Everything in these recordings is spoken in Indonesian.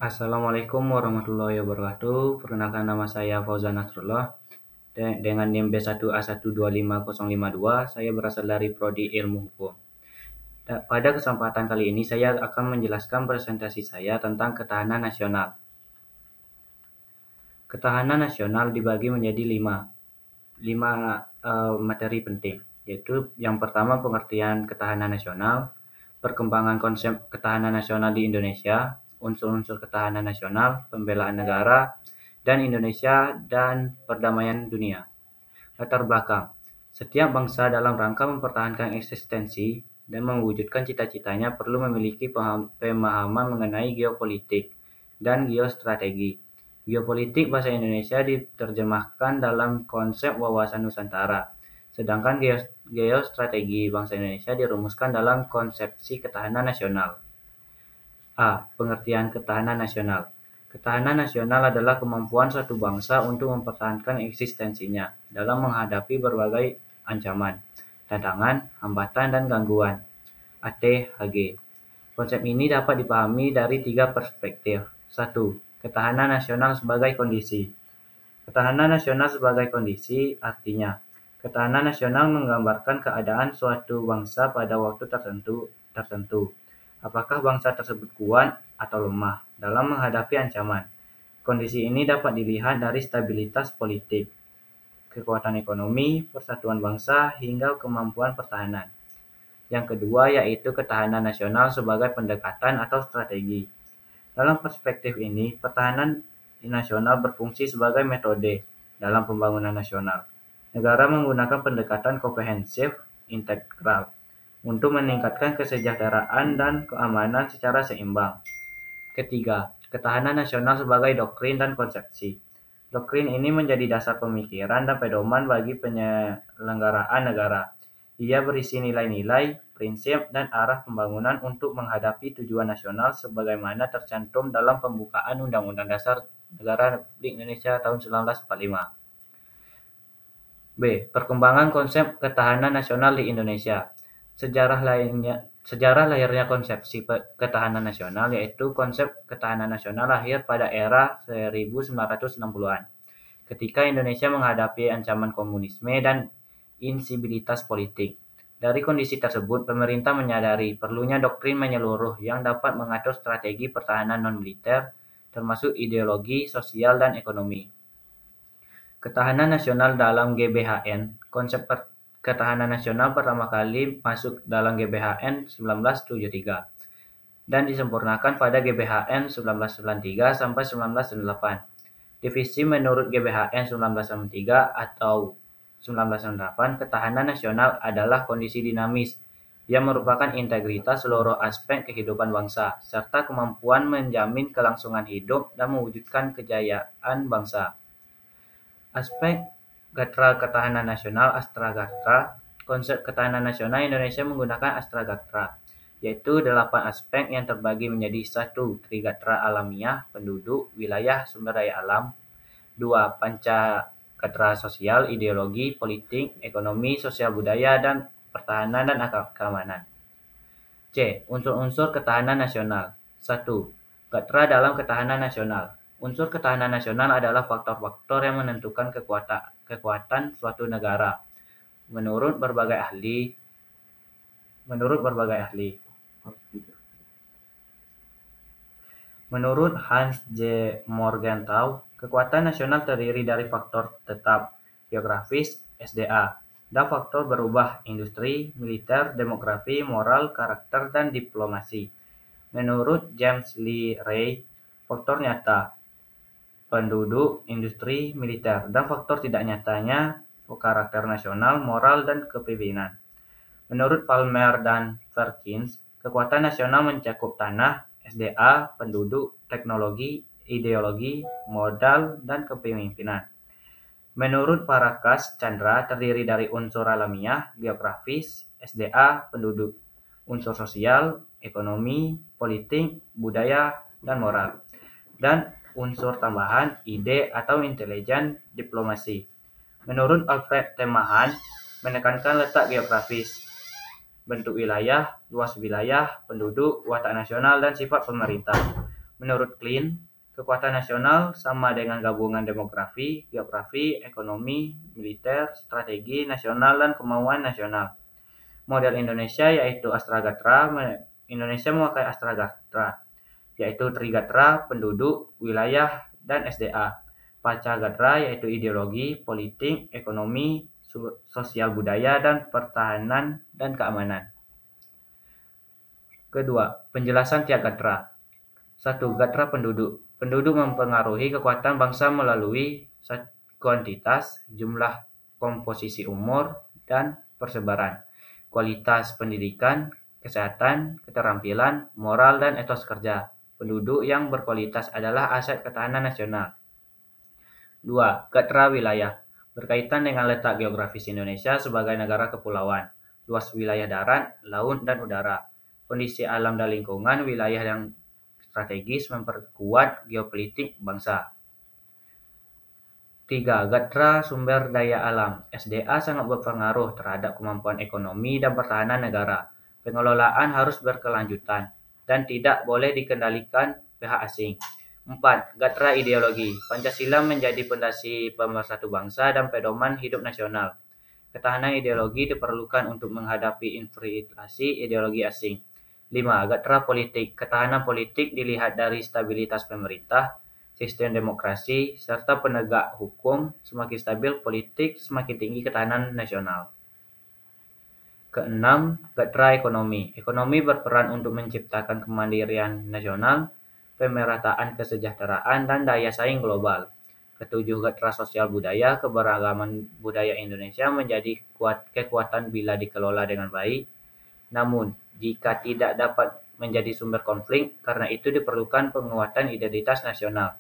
Assalamualaikum warahmatullahi wabarakatuh. Perkenalkan nama saya Fauzan Nasrullah. Dengan NIM B1A125052, saya berasal dari Prodi Ilmu Hukum. Pada kesempatan kali ini saya akan menjelaskan presentasi saya tentang ketahanan nasional. Ketahanan nasional dibagi menjadi lima materi penting, yaitu yang pertama pengertian ketahanan nasional, perkembangan konsep ketahanan nasional di Indonesia, unsur-unsur ketahanan nasional, pembelaan negara, dan Indonesia dan perdamaian dunia. Latar belakang. Setiap bangsa dalam rangka mempertahankan eksistensi dan mewujudkan cita-citanya perlu memiliki pemahaman mengenai geopolitik dan geostrategi. Geopolitik bahasa Indonesia diterjemahkan dalam konsep wawasan Nusantara, sedangkan geostrategi bangsa Indonesia dirumuskan dalam konsepsi ketahanan nasional. A. Pengertian ketahanan nasional. Ketahanan nasional adalah kemampuan suatu bangsa untuk mempertahankan eksistensinya dalam menghadapi berbagai ancaman, tantangan, hambatan, dan gangguan. ATHG. Konsep ini dapat dipahami dari tiga perspektif. 1. Ketahanan nasional sebagai kondisi. Ketahanan nasional sebagai kondisi artinya, ketahanan nasional menggambarkan keadaan suatu bangsa pada waktu tertentu. Apakah bangsa tersebut kuat atau lemah dalam menghadapi ancaman? Kondisi ini dapat dilihat dari stabilitas politik, kekuatan ekonomi, persatuan bangsa, hingga kemampuan pertahanan. Yang kedua yaitu ketahanan nasional sebagai pendekatan atau strategi. Dalam perspektif ini, pertahanan nasional berfungsi sebagai metode dalam pembangunan nasional. Negara menggunakan pendekatan komprehensif integral untuk meningkatkan kesejahteraan dan keamanan secara seimbang. Ketiga, ketahanan nasional sebagai doktrin dan konsepsi. Doktrin ini menjadi dasar pemikiran dan pedoman bagi penyelenggaraan negara. Ia berisi nilai-nilai, prinsip, dan arah pembangunan untuk menghadapi tujuan nasional sebagaimana tercantum dalam pembukaan Undang-Undang Dasar Negara Republik Indonesia tahun 1945. B. Perkembangan konsep ketahanan nasional di Indonesia. Sejarah lahirnya konsepsi ketahanan nasional yaitu konsep ketahanan nasional lahir pada era 1960-an. Ketika Indonesia menghadapi ancaman komunisme dan insibilitas politik. Dari kondisi tersebut, pemerintah menyadari perlunya doktrin menyeluruh yang dapat mengatur strategi pertahanan non-militer, termasuk ideologi, sosial, dan ekonomi. Ketahanan nasional dalam GBHN. Konsep ketahanan nasional pertama kali masuk dalam GBHN 1973 dan disempurnakan pada GBHN 1993 sampai 1998. Divisi menurut GBHN 1993 atau 1998, ketahanan nasional adalah kondisi dinamis yang merupakan integritas seluruh aspek kehidupan bangsa, serta kemampuan menjamin kelangsungan hidup dan mewujudkan kejayaan bangsa. Aspek Gatra Ketahanan Nasional Astragatra. Konsep ketahanan nasional Indonesia menggunakan Astragatra, yaitu 8 aspek yang terbagi menjadi 1. Trigatra alamiah, penduduk, wilayah, sumber daya alam. 2. Pancagatra sosial, ideologi, politik, ekonomi, sosial budaya, dan pertahanan dan keamanan. C. Unsur-unsur ketahanan nasional. 1. Gatra dalam ketahanan nasional. Unsur ketahanan nasional adalah faktor-faktor yang menentukan kekuatan suatu negara. Menurut berbagai ahli. Menurut Hans J. Morgenthau, kekuatan nasional terdiri dari faktor tetap, geografis, SDA, dan faktor berubah, industri, militer, demografi, moral, karakter, dan diplomasi. Menurut James Lee Ray, faktor nyata, penduduk, industri, militer, dan faktor tidak nyatanya, karakter nasional, moral, dan kepemimpinan. Menurut Palmer dan Perkins, kekuatan nasional mencakup tanah, SDA, penduduk, teknologi, ideologi, modal, dan kepemimpinan. Menurut Parakas Chandra, terdiri dari unsur alamiah, geografis, SDA, penduduk, unsur sosial, ekonomi, politik, budaya, dan moral, dan unsur tambahan, ide atau intelijen, diplomasi. Menurut Alfred Temahan, menekankan letak geografis, bentuk wilayah, luas wilayah, penduduk, watak nasional, dan sifat pemerintah. Menurut Klein, kekuatan nasional sama dengan gabungan demografi, geografi, ekonomi, militer, strategi nasional, dan kemauan nasional. Model Indonesia yaitu Astragatra. Indonesia memakai Astragatra, yaitu Trigatra, penduduk, wilayah, dan SDA. Pancagatra yaitu ideologi, politik, ekonomi, sosial budaya, dan pertahanan dan keamanan. Kedua, penjelasan tiap gatra. 1. Gatra penduduk. Penduduk mempengaruhi kekuatan bangsa melalui kuantitas, jumlah, komposisi umur, dan persebaran, kualitas pendidikan, kesehatan, keterampilan, moral, dan etos kerja. Penduduk yang berkualitas adalah aset ketahanan nasional. 2. Gatra wilayah. Berkaitan dengan letak geografis Indonesia sebagai negara kepulauan, luas wilayah darat, laut, dan udara. Kondisi alam dan lingkungan wilayah yang strategis memperkuat geopolitik bangsa. 3. Gatra sumber daya alam. SDA sangat berpengaruh terhadap kemampuan ekonomi dan pertahanan negara. Pengelolaan harus berkelanjutan dan tidak boleh dikendalikan pihak asing. 4. Gatra ideologi. Pancasila menjadi pondasi pemersatu bangsa dan pedoman hidup nasional. Ketahanan ideologi diperlukan untuk menghadapi infiltrasi ideologi asing. 5. Gatra politik. Ketahanan politik dilihat dari stabilitas pemerintah, sistem demokrasi, serta penegak hukum. Semakin stabil politik, semakin tinggi ketahanan nasional. Keenam, gatra ekonomi. Ekonomi berperan untuk menciptakan kemandirian nasional, pemerataan kesejahteraan, dan daya saing global. Ketujuh, gatra sosial budaya. Keberagaman budaya Indonesia menjadi kekuatan bila dikelola dengan baik. Namun, jika tidak dapat menjadi sumber konflik, karena itu diperlukan penguatan identitas nasional.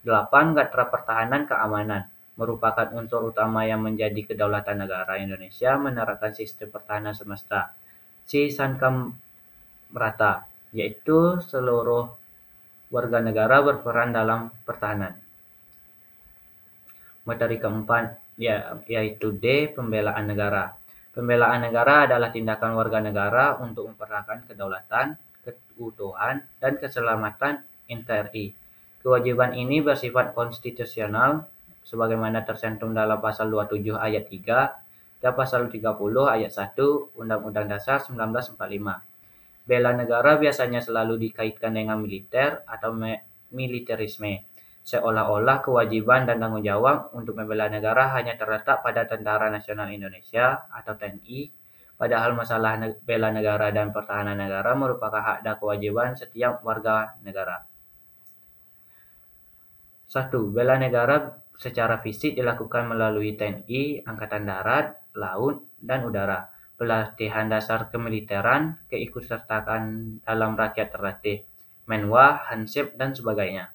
8. Gatra pertahanan keamanan. Merupakan unsur utama yang menjadi kedaulatan negara Indonesia menerapkan sistem pertahanan semesta. Sankam merata, yaitu seluruh warga negara berperan dalam pertahanan. Materi keempat, yaitu D. Pembelaan negara. Pembelaan negara adalah tindakan warga negara untuk mempertahankan kedaulatan, keutuhan, dan keselamatan NKRI. Kewajiban ini bersifat konstitusional sebagaimana tercantum dalam pasal 27 ayat 3 dan pasal 30 ayat 1 Undang-Undang Dasar 1945. Bela negara biasanya selalu dikaitkan dengan militer atau militerisme, seolah-olah kewajiban dan tanggung jawab untuk membela negara hanya terletak pada Tentara Nasional Indonesia atau TNI, padahal masalah bela negara dan pertahanan negara merupakan hak dan kewajiban setiap warga negara. 1. Bela negara secara fisik dilakukan melalui TNI, Angkatan Darat, Laut, dan Udara. Pelatihan dasar kemiliteran, keikutsertaan dalam rakyat terlatih, Menwa, Hansip, dan sebagainya.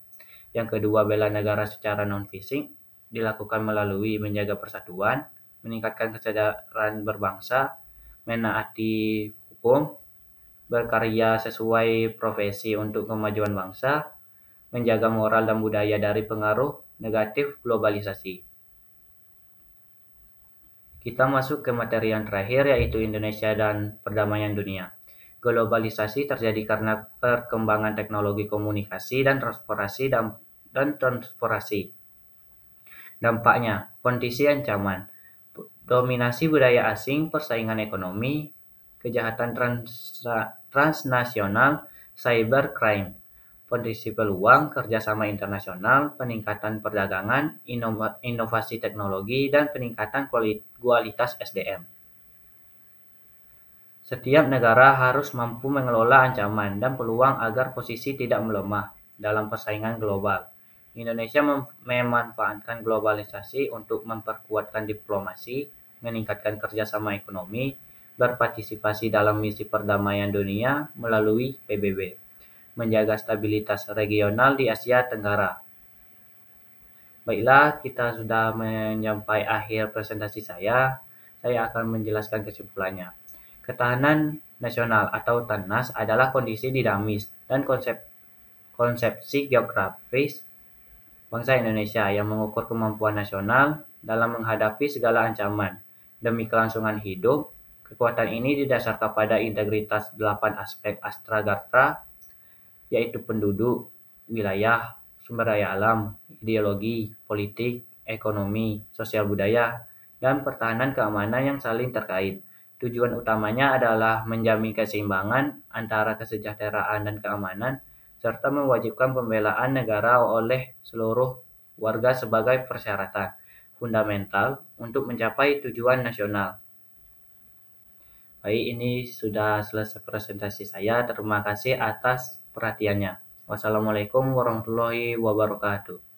Yang kedua, bela negara secara non-fisik dilakukan melalui menjaga persatuan, meningkatkan kesadaran berbangsa, menaati hukum, berkarya sesuai profesi untuk kemajuan bangsa, menjaga moral dan budaya dari pengaruh negatif globalisasi. Kita masuk ke materi yang terakhir, yaitu Indonesia dan perdamaian dunia. Globalisasi terjadi karena perkembangan teknologi komunikasi dan transportasi. Dampaknya, kondisi ancaman, dominasi budaya asing, persaingan ekonomi, kejahatan transnasional, cybercrime, kondisi peluang, kerjasama internasional, peningkatan perdagangan, inovasi teknologi, dan peningkatan kualitas SDM. Setiap negara harus mampu mengelola ancaman dan peluang agar posisi tidak melemah dalam persaingan global. Indonesia memanfaatkan globalisasi untuk memperkuatkan diplomasi, meningkatkan kerjasama ekonomi, berpartisipasi dalam misi perdamaian dunia melalui PBB, menjaga stabilitas regional di Asia Tenggara. Baiklah, kita sudah mencapai akhir presentasi saya. Saya akan menjelaskan kesimpulannya. Ketahanan nasional atau TANNAS adalah kondisi dinamis dan konsepsi geografis bangsa Indonesia yang mengukur kemampuan nasional dalam menghadapi segala ancaman demi kelangsungan hidup. Kekuatan ini didasarkan pada integritas 8 aspek Astragatra, yaitu penduduk, wilayah, sumber daya alam, ideologi, politik, ekonomi, sosial budaya, dan pertahanan keamanan yang saling terkait. Tujuan utamanya adalah menjamin keseimbangan antara kesejahteraan dan keamanan, serta mewajibkan pembelaan negara oleh seluruh warga sebagai persyaratan fundamental untuk mencapai tujuan nasional. Baik, ini sudah selesai presentasi saya. Terima kasih atas perhatiannya. Wassalamualaikum warahmatullahi wabarakatuh.